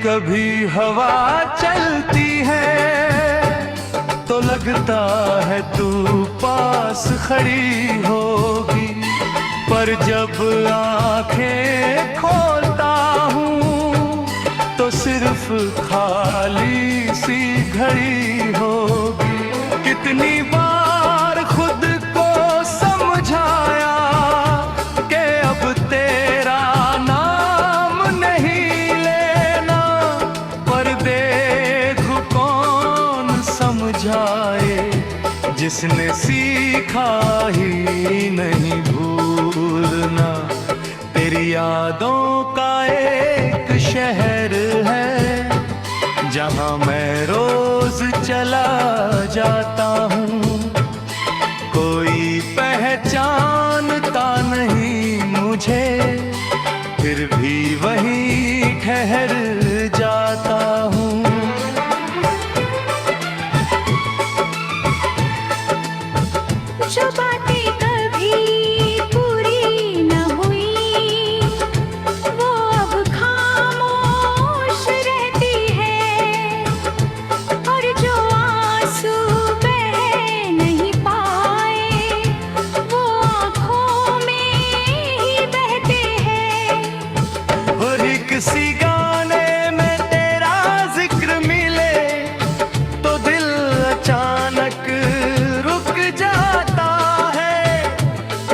कभी हवा चलती है तो लगता है तू पास खड़ी होगी, पर जब आंखें खोलता हूँ तो सिर्फ खाली सी घड़ी होगी। कितनी बार खुद को समझाया कि अब तेरा नाम नहीं लेना, पर देख कौन समझाए जिसने सीखा ही नहीं भूलना। तेरी यादों का एक शहर है जहां मैं रोज चला जाता हूँ, कोई पहचानता नहीं मुझे, फिर भी वहीं ठहर जाता हूँ। जो बातें कभी पूरी न हुई वो अब खामोश रहती है, और जो आंसू बह नहीं पाए वो आँखों में ही बहते हैं। और किसी गाने में तेरा जिक्र मिले तो दिल अचानक रुक जाता है,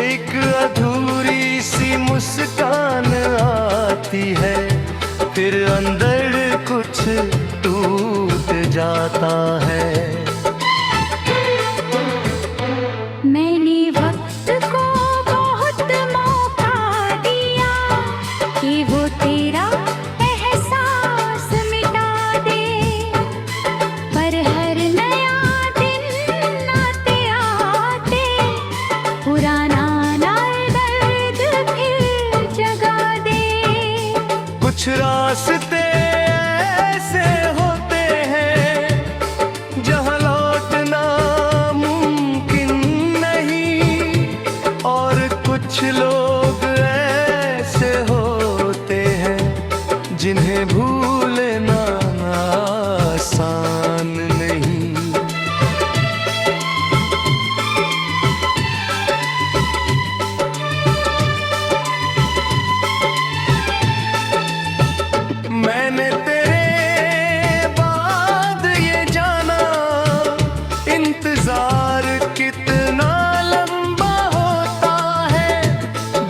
एक अधूरी सी मुस्कान आती है, फिर अंदर कुछ टूट जाता है। मैंने वक्त को बहुत मौका दिया कि वो तेरा एहसास मिटा दे, पर हर नया दिन आते आते पुराना दर्द फिर जगा दे। कुछ रास्ते ऐसे होते हैं जहाँ लौटना मुमकिन नहीं, और कुछ लोग ऐसे होते हैं जिन्हें भूलना आसान नहीं। मैंने तेरे बाद ये जाना इंतजार कितना लंबा होता है,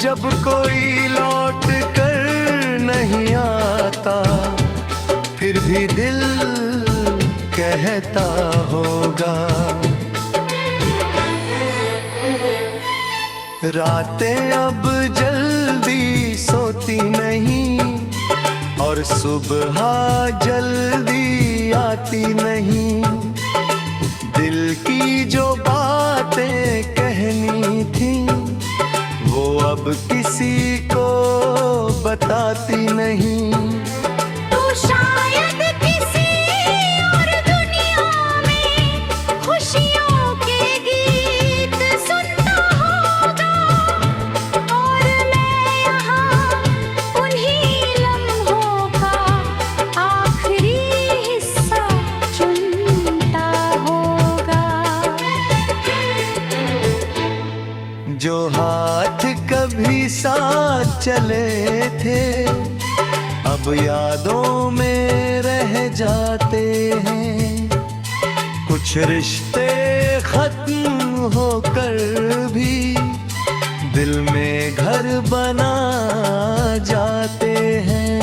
जब कोई लौट कर नहीं आता फिर भी दिल कहता होगा। रातें अब जल्दी सोती नहीं और सुबह जल्दी आती नहीं, दिल की जो बातें कहनी थी वो अब किसी को बताती नहीं। तू शायद किसी और दुनिया में खुशियों के गीत सुनता होगा, और मैं यहाँ उन्हीं लम्हों का आखिरी हिस्सा चुनता होगा। जो हाथ कभी साथ चले थे अब यादों में रह जाते हैं, कुछ रिश्ते खत्म होकर भी दिल में घर बना जाते हैं।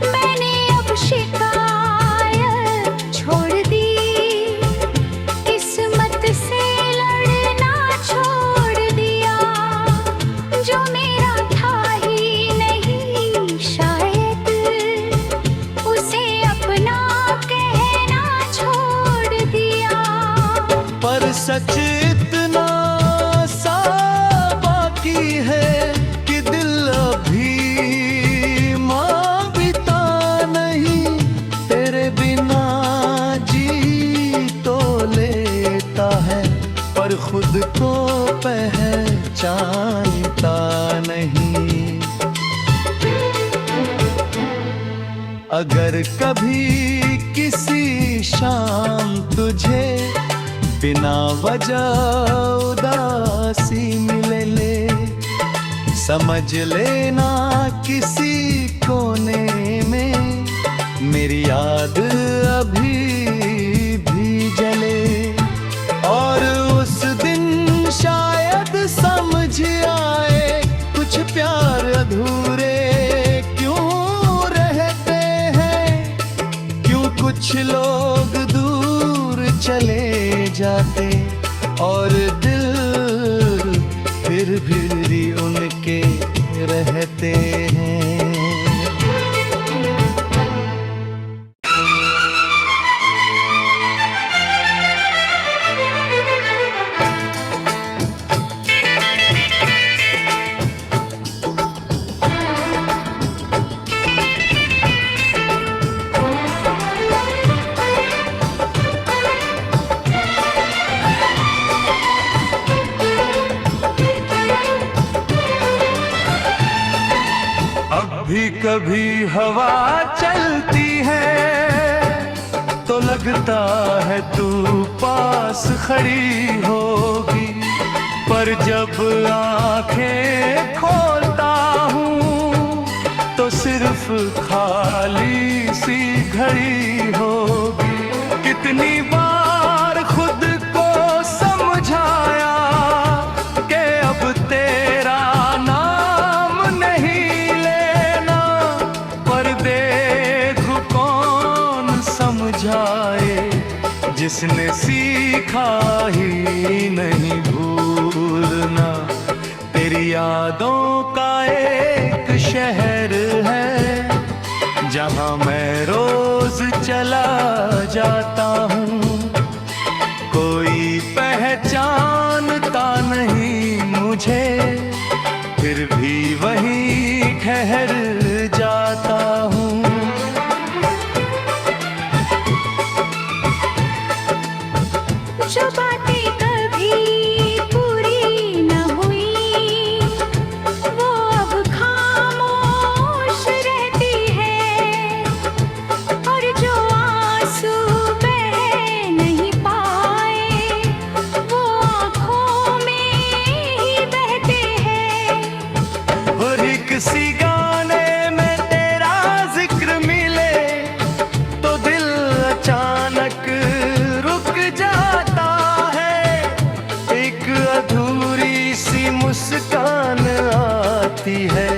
मैंने अब शिकायत छोड़ दी, किस्मत से लड़ना छोड़ दिया, जो मेरा था ही नहीं शायद उसे अपना कहना छोड़ दिया। पर सच इतना सा बाकी है कि दिल अभी मांगता नहीं, तेरे बिना जी तो लेता है पर खुद को पहचानता नहीं। अगर कभी किसी शाम तुझे बिना वजह उदासी मिले ले, समझ लेना किसी कोने में मेरी याद अभी भी जले। और उस दिन शायद समझ आए कुछ प्यार अधूरे क्यों रहते हैं, क्यों कुछ लोग दूर चले जाते और दिल फिर भी उनके रहते हैं। भी कभी हवा चलती है तो लगता है तू पास खड़ी होगी, पर जब आंखें खोलता हूँ तो सिर्फ खाली सी घड़ी होगी। कितनी बार खुद को समझाया कि अब तेरा नाम नहीं लेना, पर देखो कौन समझाए जिसने सीखा ही नहीं भूलना। तेरी यादों का एक शहर है जहाँ मैं रोज चला जाता हूँ, कोई पहचानता नहीं मुझे, फिर भी वहीं ठहर जाता हूँ। जो बातें कभी पूरी न हुई वो अब खामोश रहती है, और जो आंसू बह नहीं पाए वो आँखों में ही बहते हैं। और किसी गाने में तेरा जिक्र मिले तो दिल अचानक रुक जाता है, एक अधूरी सी मुस्कान आती है,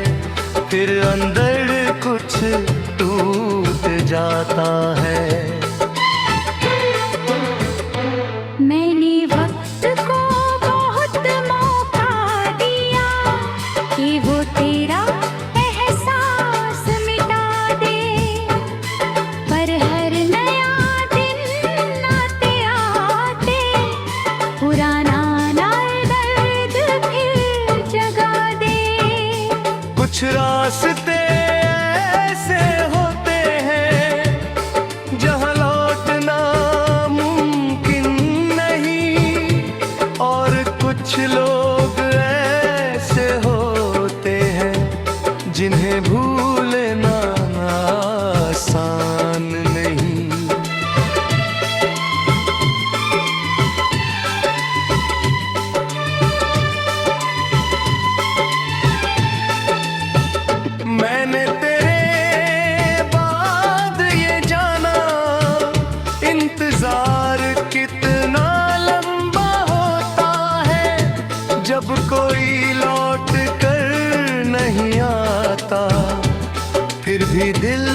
फिर अंदर कुछ टूट जाता है। मैंने वक्त को बहुत मौका दिया कि वो तेरा एहसास मिटा दे, पर हर नया दिन आते आते पुराना दर्द फिर जगा दे। कुछ रास्ते ऐसे होते हैं जहाँ लौटना मुमकिन नहीं, और कुछ लोग ऐसे होते हैं जिन्हें भूलना आसान नहीं। मैंने तेरे बाद ये जाना इंतजार कितना लंबा होता है, जब कोई लौट कर नहीं आता फिर भी दिल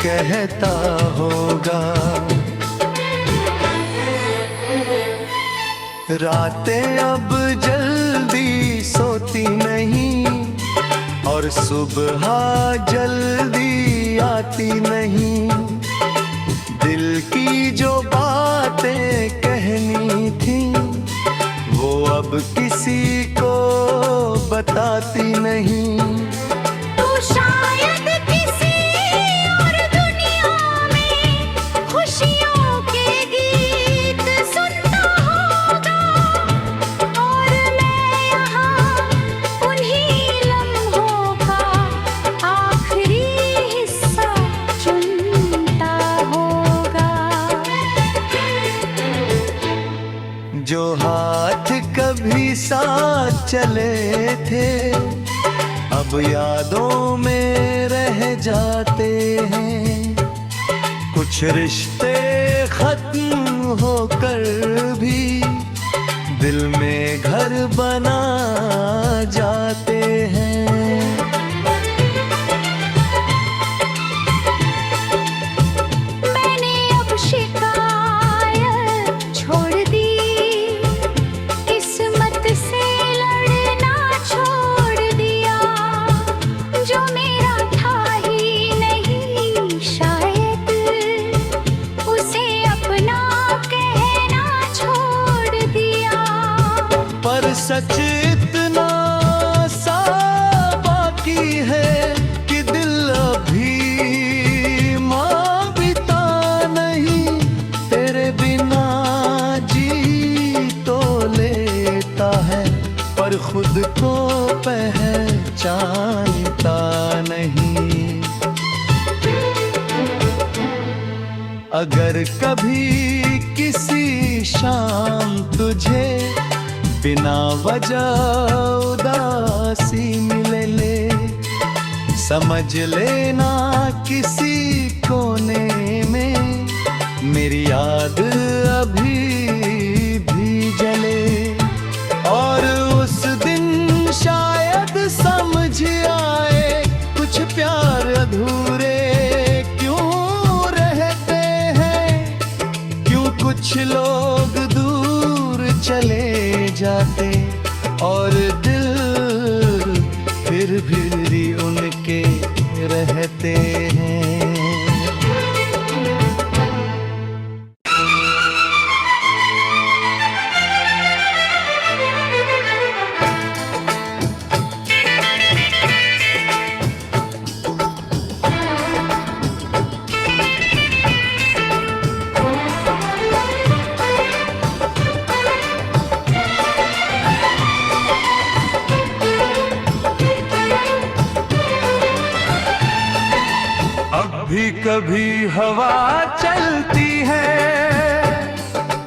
कहता होगा। रातें अब जल्दी सोती नहीं और सुबह जल्दी आती नहीं, दिल की जो बातें कहनी थी वो अब किसी को बताती नहीं। तू शायद किसी और दुनिया में खुशियों के गीत सुनता होगा, और मैं यहाँ उन्हीं लम्हों का आखिरी हिस्सा चले थे अब यादों में रह जाते हैं। कुछ रिश्ते खत्म होकर भी दिल में घर बना जाते हैं। मैंने अब शिकायत छोड़ दी, किस्मत से लड़ना छोड़ दिया। जो मेरा था ही नहीं शायद, उसे अपना कहना छोड़ दिया। पर सच इतना सा बाकी है कि दिल अभी मांगता नहीं। तेरे बिना जी तो लेता है पर खुद को पहचानता नहीं। अगर कभी किसी शाम तुझे बिना वजह उदासी मिले ले, समझ लेना किसी कोने में मेरी याद अभी भी जले। और उस दिन शायद समझ आए कुछ प्यार अधूरे क्यों रहते हैं, क्यों कुछ लोग दूर चले जाते और दिल फिर भी उनके रहते हैं। भी कभी हवा चलती है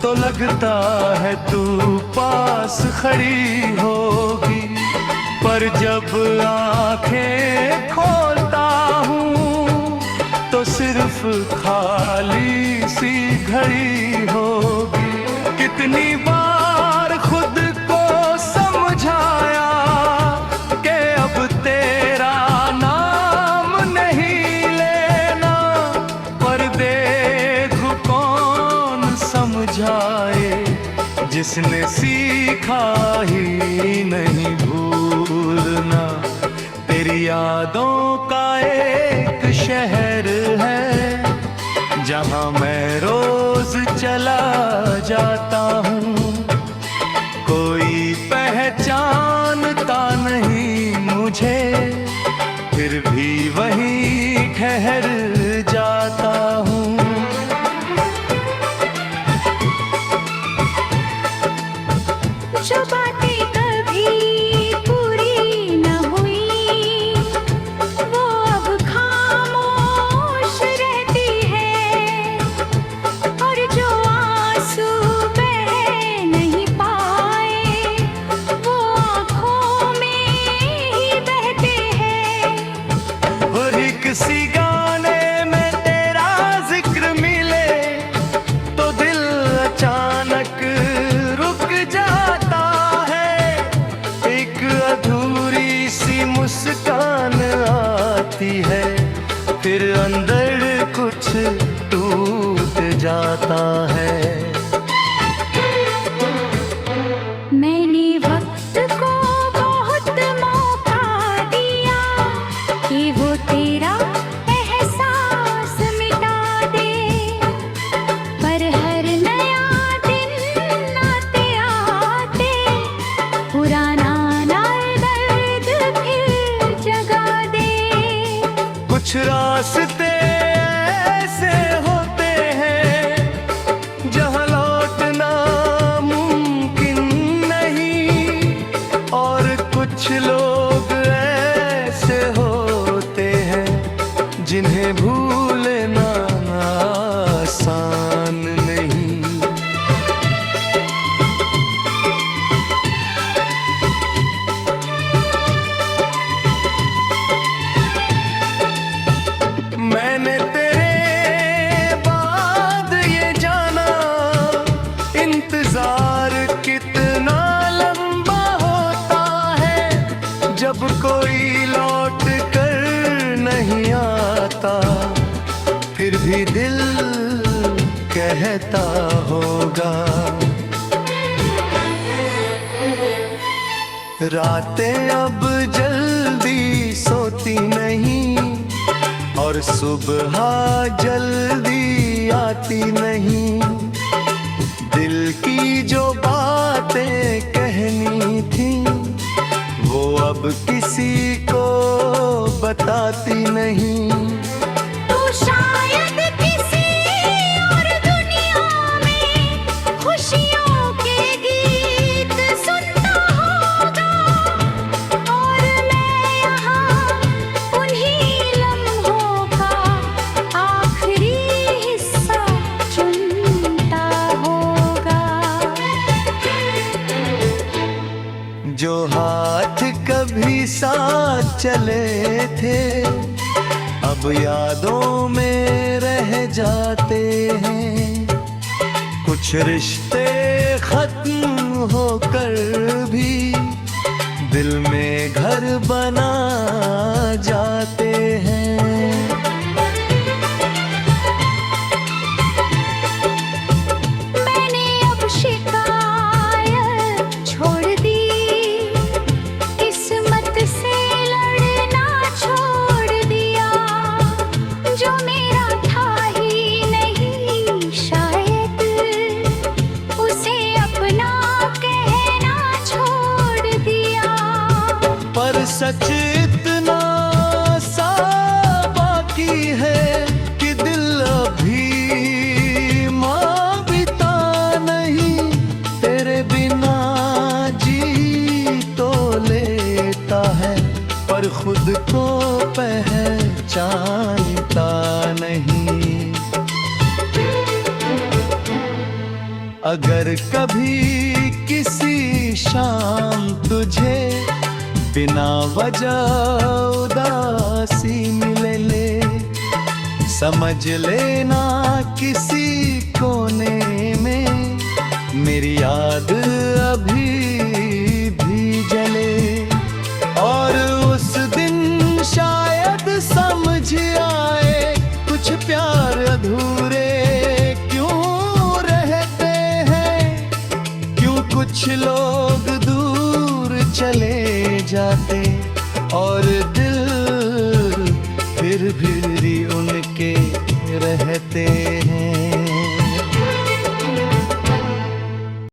तो लगता है तू पास खड़ी होगी, पर जब आंखें खोलता हूँ तो सिर्फ खाली सी घड़ी होगी। कितनी बार खुद को समझाया कि अब तेरा नाम नहीं लेना, पर देखो कौन समझाए जिसने सीखा ही नहीं भूलना। तेरी यादों का एक शहर है जहाँ मैं रोज चला जाता हूँ, कोई पहचानता नहीं मुझे, फिर भी वहीं ठहर जाता हूँ। जो बातें कभी पूरी न हुई वो अब खामोश रहती है, और जो आंसू बह नहीं पाए वो आँखों में ही बहते हैं। और किसी गाने में तेरा जिक्र मिले तो दिल अचानक रुक जाता है, एक अधूरी सी मुस्कान आती है, फिर अंदर कुछ टूट जाता है। मैंने वक्त को बहुत मौका दिया कि वो तेरा एहसास मिटा दे, पर हर नया दिन आते आते पुराना दर्द फिर जगा दे। कुछ रास्ते ऐसे होते हैं जहाँ लौटना मुमकिन नहीं, और कुछ लोग ऐसे होते हैं जिन्हें भूलना आसान नहीं। होता फिर भी दिल कहता होगा। रातें अब जल्दी सोती नहीं और सुबह जल्दी आती नहीं। दिल की जो बातें कहनी थी वो अब किसी को बताती नहीं। तू शायद किसी और दुनिया में खुशियों के गीत सुनता होगा और मैं यहाँ उन्हीं लम्हों का आखिरी हिस्सा चुनता होगा। जो हाथ कभी साथ चले थे अब यादों में रह जाते हैं। कुछ रिश्ते खत्म होकर भी दिल में घर बना जाते हैं। मैंने अब शिकायत छोड़ दी, किस्मत से लड़ना छोड़ दिया। जो मेरा था ही नहीं शायद उसे अपना कहना छोड़ दिया। पर सच इतना सा बाकी है कि दिल अभी मांगता नहीं। तेरे बिना जी तो लेता है पर खुद को पहचानता नहीं। अगर कभी किसी शाम तुझे बिना वजह उदासी मिले समझ लेना किसी कोने में मेरी याद अभी भी जले। और उस दिन शायद समझ आए कुछ प्यार अधूरे क्यों रहते हैं। क्यों कुछ लोग दूर चले जाते और दिल फिर भी उनके रहते